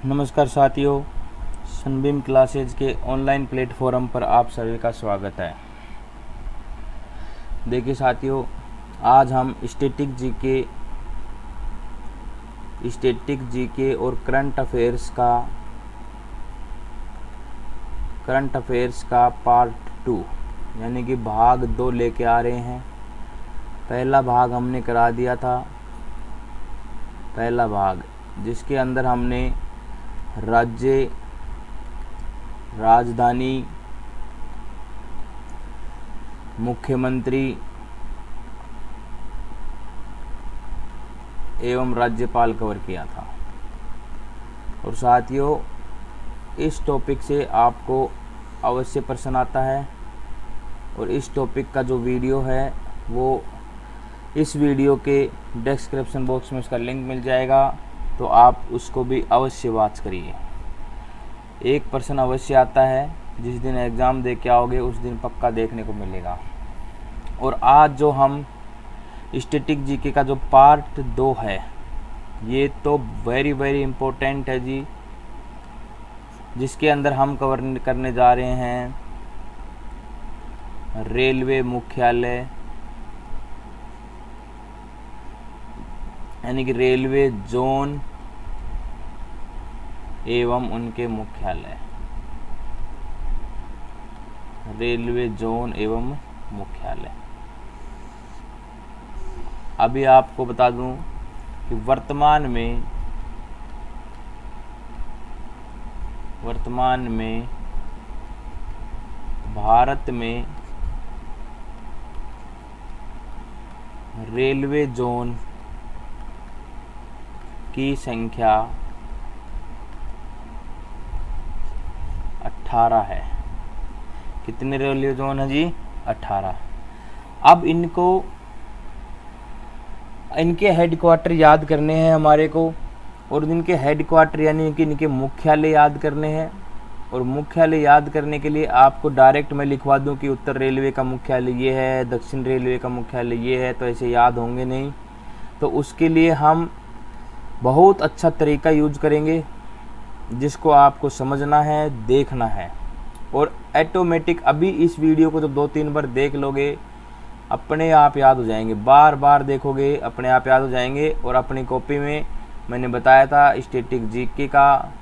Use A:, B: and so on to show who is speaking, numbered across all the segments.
A: नमस्कार साथियों, Sunbeam classes के ऑनलाइन प्लेटफॉर्म पर आप सभी का स्वागत है। देखिए साथियों, आज हम स्टैटिक जीके और करंट अफेयर्स का पार्ट 2 यानी कि भाग 2 लेके आ रहे हैं। पहला भाग हमने करा दिया था, पहला भाग जिसके अंदर हमने राज्य, राजधानी, मुख्यमंत्री एवं राज्यपाल कवर किया था। और साथियों, इस टॉपिक से आपको अवश्य प्रश्न आता है और इस टॉपिक का जो वीडियो है वो इस वीडियो के डिस्क्रिप्शन बॉक्स में उसका लिंक मिल जाएगा, तो आप उसको भी अवश्य वॉच करिए। एक प्रश्न अवश्य आता है, जिस दिन एग्ज़ाम दे के आओगे उस दिन पक्का देखने को मिलेगा। और आज जो हम स्टैटिक जीके का जो पार्ट 2 है, ये तो वेरी वेरी इम्पोर्टेंट है जी, जिसके अंदर हम कवर करने जा रहे हैं रेलवे मुख्यालय यानी कि रेलवे जोन एवं उनके मुख्यालय, रेलवे जोन एवं मुख्यालय। अभी आपको बता दूं कि वर्तमान में भारत में रेलवे जोन की संख्या 18 है। कितने रेलवे जोन है जी? 18। अब इनके हेडक्वार्टर याद करने हैं हमारे को, और इनके हेडक्वार्टर यानी कि इनके मुख्यालय याद करने हैं। और मुख्यालय याद करने के लिए आपको डायरेक्ट मैं लिखवा दूं कि उत्तर रेलवे का मुख्यालय ये है, दक्षिण रेलवे का मुख्यालय ये है, तो ऐसे याद होंगे नहीं। तो उसके लिए हम बहुत अच्छा तरीका यूज करेंगे, जिसको आपको समझना है, देखना है, और ऑटोमेटिक अभी इस वीडियो को जब 2-3 बार देख लोगे अपने आप याद हो जाएंगे। बार बार देखोगे अपने आप याद हो जाएंगे। और अपनी कॉपी में मैंने बताया था स्टैटिक जीके का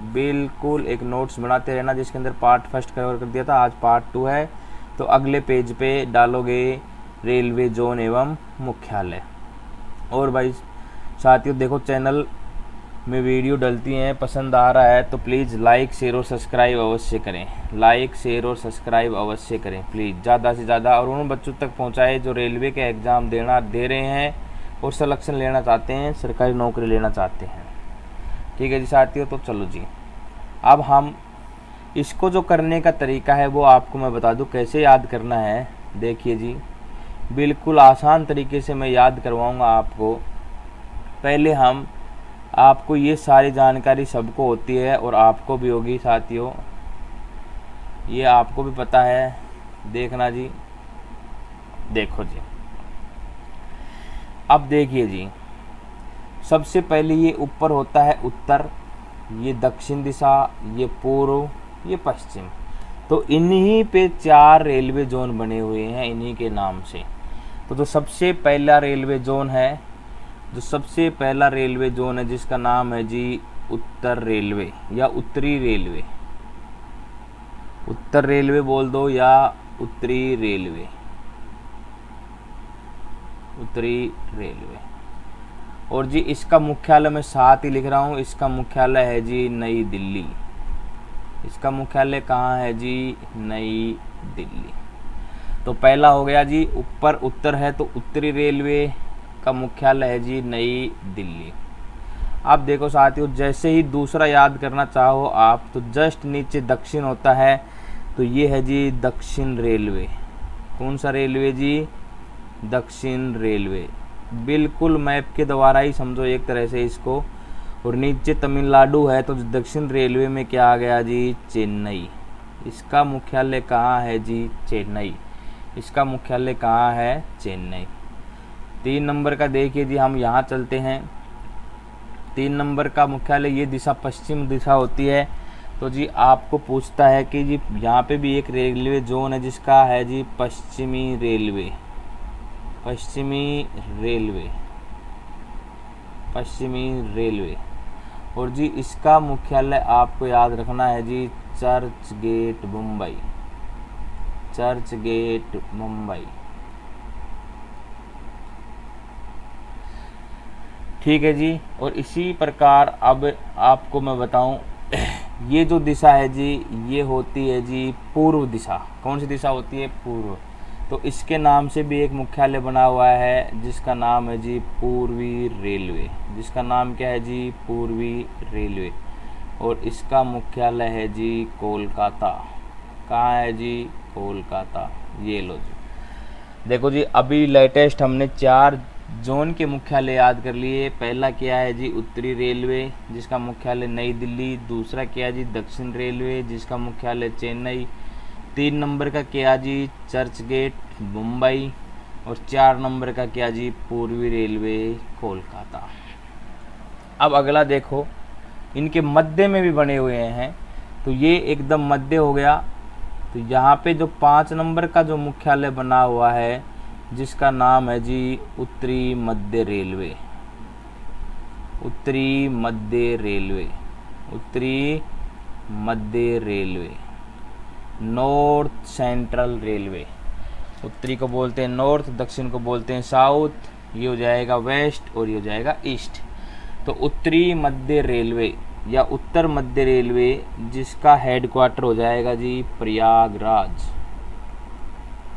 A: बिल्कुल एक नोट्स बनाते रहना, जिसके अंदर पार्ट 1 कवर कर दिया था, आज पार्ट 2 है। तो अगले पेज पे डालोगे रेलवे जोन एवं मुख्यालय। और भाई साथियों देखो, चैनल में वीडियो डलती हैं, पसंद आ रहा है तो प्लीज़ लाइक शेयर और सब्सक्राइब अवश्य करें, लाइक शेयर और सब्सक्राइब अवश्य करें प्लीज़, ज़्यादा से ज़्यादा। और उन बच्चों तक पहुंचाए जो रेलवे के एग्ज़ाम दे रहे हैं और सिलेक्शन लेना चाहते हैं, सरकारी नौकरी लेना चाहते हैं। ठीक है जी साथियों, तो चलो जी, अब हम इसको जो करने का तरीका है वो आपको मैं बता दूँ कैसे याद करना है। देखिए जी, बिल्कुल आसान तरीके से मैं याद करवाऊँगा आपको। पहले हम आपको ये सारी जानकारी सबको होती है और आपको भी होगी साथियों, ये आपको भी पता है। देखना जी, देखो जी, अब देखिए जी, सबसे पहले ये ऊपर होता है उत्तर, ये दक्षिण दिशा, ये पूर्व, ये पश्चिम। तो इन्हीं पे 4 रेलवे जोन बने हुए हैं इन्हीं के नाम से। तो जो सबसे पहला रेलवे जोन है, जिसका नाम है जी उत्तर रेलवे या उत्तरी रेलवे, उत्तर रेलवे बोल दो या उत्तरी रेलवे, उत्तरी रेलवे। और जी इसका मुख्यालय मैं साथ ही लिख रहा हूँ, इसका मुख्यालय है जी नई दिल्ली। इसका मुख्यालय कहाँ है जी? नई दिल्ली। तो पहला हो गया जी, ऊपर उत्तर है तो उत्तरी रेलवे का मुख्यालय है जी नई दिल्ली। अब देखो साथियों, जैसे ही दूसरा याद करना चाहो आप, तो जस्ट नीचे दक्षिण होता है, तो ये है जी दक्षिण रेलवे। कौन सा रेलवे जी? दक्षिण रेलवे। बिल्कुल मैप के द्वारा ही समझो एक तरह से इसको। और नीचे तमिलनाडु है, तो दक्षिण रेलवे में क्या आ गया जी? चेन्नई। इसका मुख्यालय कहाँ है जी? चेन्नई। इसका मुख्यालय कहाँ है? चेन्नई। 3 नंबर का देखिए जी, हम यहाँ चलते हैं। 3 नंबर का मुख्यालय, ये दिशा पश्चिम दिशा होती है। तो जी आपको पूछता है कि जी यहाँ पे भी एक रेलवे जोन है जिसका है जी पश्चिमी रेलवे, पश्चिमी रेलवे, पश्चिमी रेलवे। और जी इसका मुख्यालय आपको याद रखना है जी चर्च गेट मुंबई, चर्च गेट मुंबई। ठीक है जी। और इसी प्रकार अब आपको मैं बताऊं, ये जो दिशा है जी ये होती है जी पूर्व दिशा। कौन सी दिशा होती है? पूर्व। तो इसके नाम से भी एक मुख्यालय बना हुआ है जिसका नाम है जी पूर्वी रेलवे, जिसका नाम क्या है जी? पूर्वी रेलवे। और इसका मुख्यालय है जी कोलकाता। कहाँ है जी? कोलकाता। ये लो जी, देखो जी अभी लेटेस्ट हमने 4 जोन के मुख्यालय याद कर लिए। पहला क्या है जी? उत्तरी रेलवे, जिसका मुख्यालय नई दिल्ली। दूसरा क्या है जी? दक्षिण रेलवे, जिसका मुख्यालय चेन्नई। 3 नंबर का क्या जी? चर्च गेट मुंबई। और 4 नंबर का क्या जी? पूर्वी रेलवे कोलकाता। अब अगला देखो, इनके मध्य में भी बने हुए हैं, तो ये एकदम मध्य हो गया। तो यहाँ पे जो 5 नंबर का जो मुख्यालय बना हुआ है जिसका नाम है जी उत्तरी मध्य रेलवे, उत्तरी मध्य रेलवे, उत्तरी मध्य रेलवे, नॉर्थ सेंट्रल रेलवे। उत्तरी को बोलते हैं नॉर्थ, दक्षिण को बोलते हैं साउथ, ये हो जाएगा वेस्ट और ये हो जाएगा ईस्ट। तो उत्तरी मध्य रेलवे या उत्तर मध्य रेलवे, जिसका हेडक्वार्टर हो जाएगा जी प्रयागराज,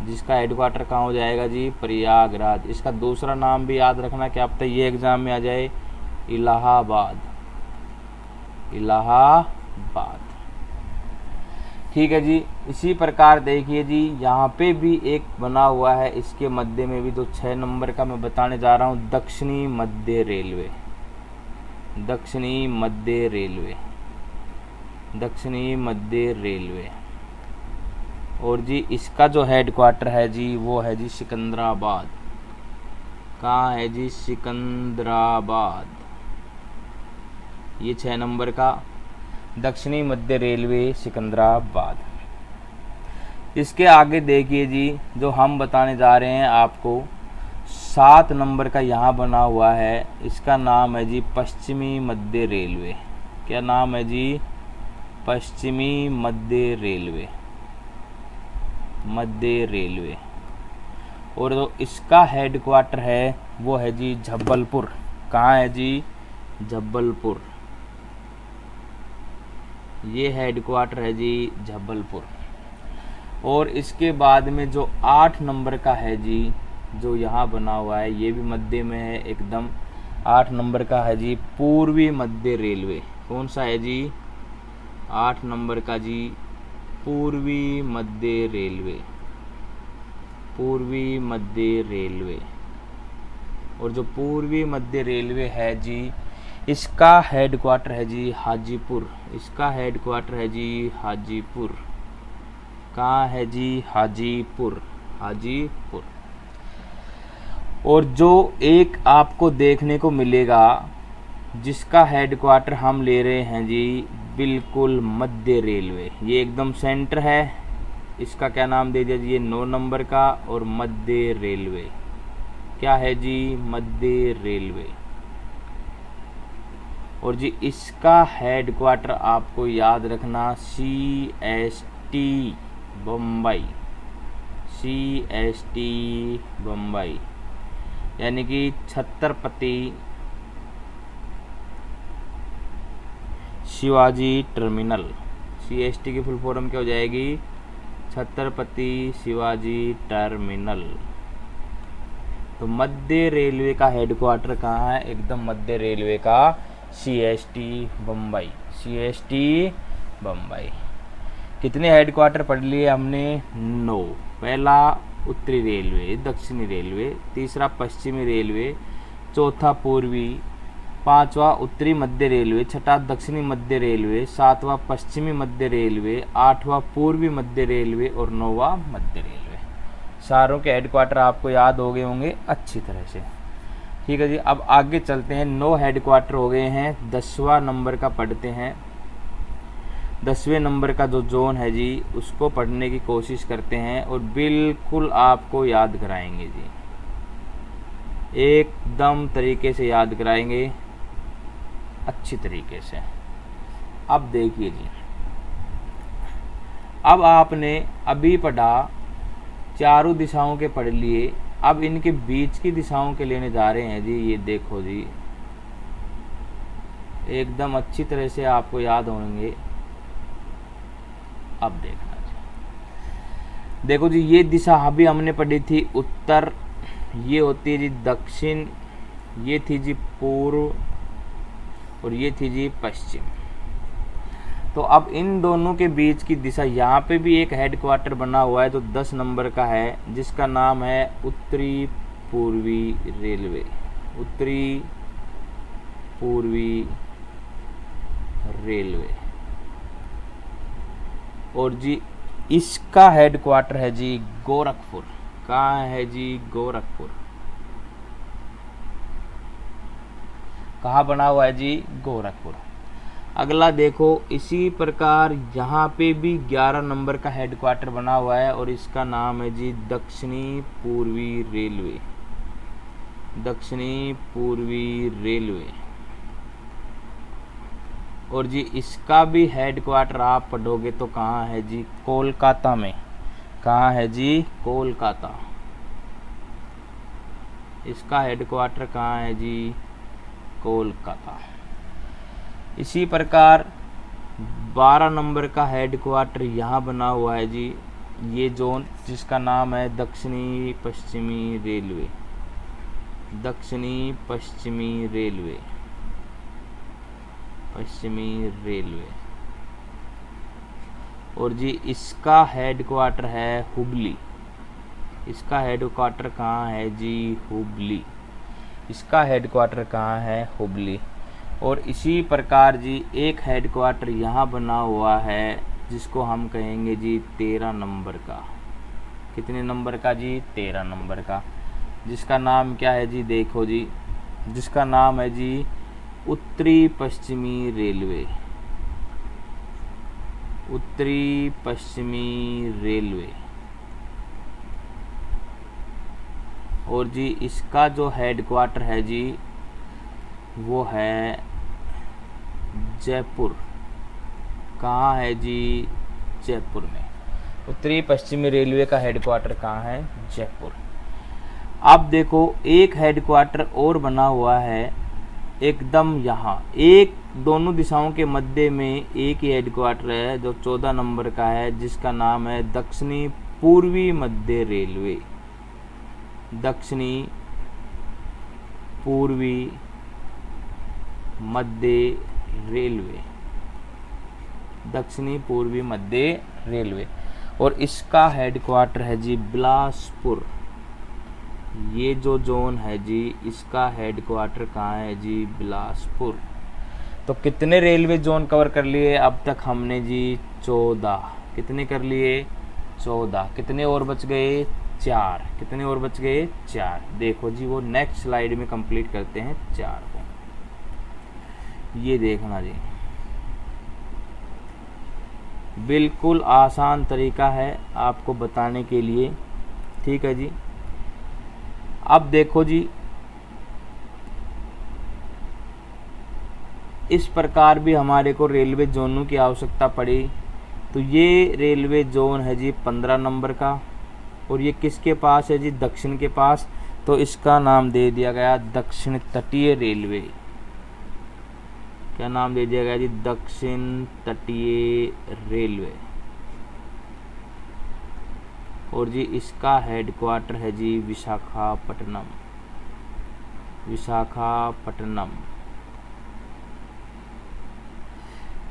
A: जिसका हेडक्वार्टर कहाँ हो जाएगा जी? प्रयागराज। इसका दूसरा नाम भी याद रखना, क्या पता ये एग्जाम में आ जाए, इलाहाबाद, इलाहाबाद। ठीक है जी। इसी प्रकार देखिए जी यहाँ पे भी एक बना हुआ है, इसके मध्य में भी जो 6 नंबर का मैं बताने जा रहा हूँ, दक्षिणी मध्य रेलवे, दक्षिणी मध्य रेलवे, दक्षिणी मध्य रेलवे। और जी इसका जो हेडक्वार्टर है जी वो है जी सिकंदराबाद। कहाँ है जी? सिकंदराबाद। ये 6 नंबर का दक्षिणी मध्य रेलवे सिकंदराबाद। इसके आगे देखिए जी जो हम बताने जा रहे हैं आपको, 7 नंबर का यहाँ बना हुआ है, इसका नाम है जी पश्चिमी मध्य रेलवे। क्या नाम है जी? पश्चिमी मध्य रेलवे, मध्य रेलवे। और जो इसका हेडक्वार्टर है वो है जी जबलपुर। कहाँ है जी? जबलपुर। ये हेडक्वार्टर है जी जबलपुर। और इसके बाद में जो 8 नंबर का है जी, जो यहाँ बना हुआ है, ये भी मध्य में है एकदम। 8 नंबर का है जी पूर्वी मध्य रेलवे। कौन सा है जी? 8 नंबर का जी पूर्वी मध्य रेलवे, पूर्वी मध्य रेलवे। और जो पूर्वी मध्य रेलवे है जी, इसका हेडक्वार्टर है जी हाजीपुर, इसका हेडक्वार्टर है जी हाजीपुर। कहाँ है जी? हाजीपुर, हाजीपुर। और जो एक आपको देखने को मिलेगा जिसका हेडक्वार्टर हम ले रहे हैं जी बिल्कुल मध्य रेलवे, ये एकदम सेंटर है, इसका क्या नाम दे दिया जी? ये 9 नंबर का। और मध्य रेलवे क्या है जी? मध्य रेलवे। और जी इसका हेडक्वार्टर आपको याद रखना CST बम्बई, CST बम्बई, यानी कि छत्रपति शिवाजी टर्मिनल। CST की फुल फॉर्म क्या हो जाएगी? छत्रपति शिवाजी टर्मिनल। तो मध्य रेलवे का हेडक्वार्टर कहाँ है? एकदम मध्य रेलवे का CST बम्बई, CST बम्बई। कितने हेडक्वार्टर पढ़ लिए हमने? 9। पहला उत्तरी रेलवे, दक्षिणी रेलवे, तीसरा पश्चिमी रेलवे, चौथा पूर्वी, 5वां उत्तरी मध्य रेलवे, 6वां दक्षिणी मध्य रेलवे, 7वां पश्चिमी मध्य रेलवे, 8वां पूर्वी मध्य रेलवे और 9वां मध्य रेलवे। सारों के हेडक्वार्टर आपको याद हो गए होंगे अच्छी तरह से। ठीक है जी। अब आगे चलते हैं, 9 हेडक्वार्टर हो गए हैं, 10वां नंबर का पढ़ते हैं। 10वें नंबर का जो जोन है जी उसको पढ़ने की कोशिश करते हैं और बिल्कुल आपको याद कराएंगे जी, एकदम तरीके से याद कराएंगे, अच्छी तरीके से। अब देखिए जी, अब आपने अभी पढ़ा, चारों दिशाओं के पढ़ लिए, अब इनके बीच की दिशाओं के लेने जा रहे हैं जी। ये देखो जी, एकदम अच्छी तरह से आपको याद होंगे। अब देखना जी, देखो जी, ये दिशा अभी हमने पढ़ी थी उत्तर, ये होती है जी दक्षिण, ये थी जी पूर्व, और ये थी जी पश्चिम। तो अब इन दोनों के बीच की दिशा, यहाँ पे भी एक हेडक्वार्टर बना हुआ है जो 10 नंबर का है, जिसका नाम है उत्तरी पूर्वी रेलवे। उत्तरी पूर्वी रेलवे। और जी इसका हेडक्वार्टर है जी गोरखपुर। कहाँ है जी? गोरखपुर। कहाँ बना हुआ है जी? गोरखपुर। अगला देखो, इसी प्रकार यहाँ पे भी 11 नंबर का हेडक्वार्टर बना हुआ है और इसका नाम है जी दक्षिणी पूर्वी रेलवे। दक्षिणी पूर्वी रेलवे। और जी इसका भी हेडक्वार्टर आप पढ़ोगे तो कहाँ है जी? कोलकाता में। कहाँ है जी? कोलकाता। इसका हेडक्वार्टर कहाँ है जी? कोलकाता। इसी प्रकार 12 नंबर का हेडक्वार्टर यहाँ बना हुआ है जी, ये जोन, जिसका नाम है दक्षिणी पश्चिमी रेलवे। दक्षिणी पश्चिमी रेलवे। पश्चिमी रेलवे। और जी इसका हेडक्वार्टर है हुबली। इसका हेडक्वार्टर कहाँ है जी? हुबली। इसका हेडक्वार्टर कहाँ है? हुबली। और इसी प्रकार जी एक हेडक्वार्टर यहाँ बना हुआ है जिसको हम कहेंगे जी 13 नंबर का। कितने नंबर का जी? 13 नंबर का। जिसका नाम क्या है जी? देखो जी, जिसका नाम है जी उत्तरी पश्चिमी रेलवे। उत्तरी पश्चिमी रेलवे। और जी इसका जो हेडक्वार्टर है जी वो है जयपुर। कहाँ है जी? जयपुर में। उत्तरी पश्चिमी रेलवे का हेडक्वार्टर कहाँ है? जयपुर। अब देखो एक हेडक्वार्टर और बना हुआ है एकदम यहाँ, एक दोनों दिशाओं के मध्य में एक ही हेडक्वार्टर है जो 14 नंबर का है, जिसका नाम है दक्षिणी पूर्वी मध्य रेलवे। दक्षिणी पूर्वी मध्य रेलवे। दक्षिणी पूर्वी मध्य रेलवे। और इसका हेडक्वार्टर है जी बिलासपुर। ये जो जोन है जी इसका हेडक्वार्टर कहाँ है जी? बिलासपुर। तो कितने रेलवे जोन कवर कर लिए अब तक हमने जी? 14। कितने कर लिए? 14। कितने और बच गए? 4। कितने और बच गए? 4। देखो जी वो नेक्स्ट स्लाइड में कंप्लीट करते हैं 4 को। ये देखना जी, बिल्कुल आसान तरीका है आपको बताने के लिए। ठीक है जी। अब देखो जी, इस प्रकार भी हमारे को रेलवे जोनों की आवश्यकता पड़ी। तो ये रेलवे जोन है जी 15 नंबर का, और ये किसके पास है जी? दक्षिण के पास। तो इसका नाम दे दिया गया दक्षिण तटीय रेलवे। क्या नाम दे दिया गया जी? दक्षिण तटीय रेलवे। और जी इसका हेडक्वार्टर है जी विशाखापट्टनम। विशाखापट्टनम।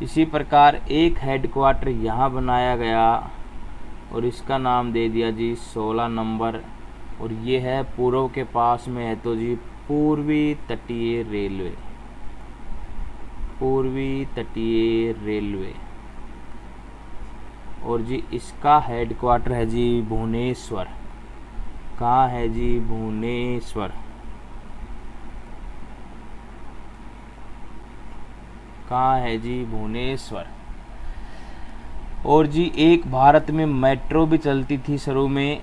A: इसी प्रकार एक हेडक्वार्टर यहाँ बनाया गया और इसका नाम दे दिया जी 16 नंबर, और ये है पूर्व के पास में है, तो जी पूर्वी तटीय रेलवे। पूर्वी तटीय रेलवे। और जी इसका हेडक्वार्टर है जी भुवनेश्वर। कहाँ है जी? भुवनेश्वर। कहाँ है जी? भुवनेश्वर। और जी एक भारत में मेट्रो भी चलती थी शुरू में,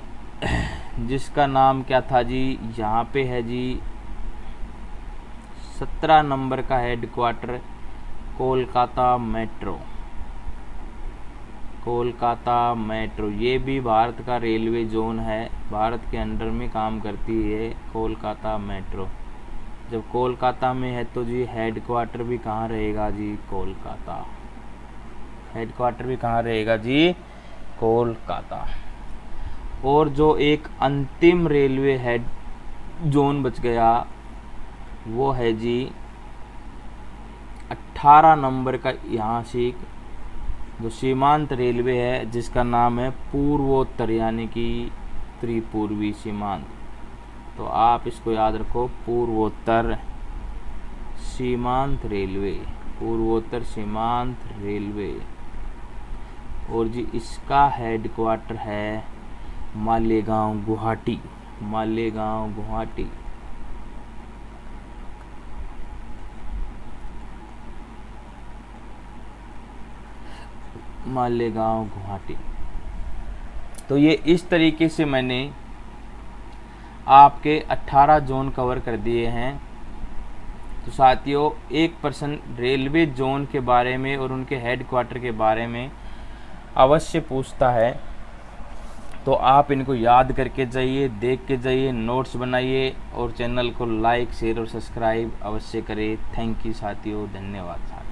A: जिसका नाम क्या था जी? यहाँ पे है जी 17 नंबर का headquarter, Kolkata metro. Kolkata metro ये भी भारत का रेलवे जोन है, भारत के अंडर में काम करती है कोलकाता मेट्रो। जब कोलकाता में है तो जी हेडक्वार्टर भी कहाँ रहेगा जी? कोलकाता। हेडक्वार्टर भी कहाँ रहेगा जी? कोलकाता। और जो एक अंतिम रेलवे हेड जोन बच गया वो है जी 18 नंबर का, यहाँ से जो सीमांत रेलवे है जिसका नाम है पूर्वोत्तर, यानी कि त्रिपूर्वी सीमांत। तो आप इसको याद रखो, पूर्वोत्तर सीमांत रेलवे, पूर्वोत्तर सीमांत रेलवे। और जी इसका हेडक्वार्टर है मालेगांव, गुवाहाटी। मालेगांव, गुवाहाटी। मालेगांव, गुवाहाटी। तो ये इस तरीके से मैंने आपके 18 जोन कवर कर दिए हैं। तो साथियों, 1% रेलवे जोन के बारे में और उनके हेडक्वार्टर के बारे में अवश्य पूछता है, तो आप इनको याद करके जाइए, देख के जाइए, नोट्स बनाइए और चैनल को लाइक, शेयर और सब्सक्राइब अवश्य करें। थैंक यू साथियों, धन्यवाद साथियों।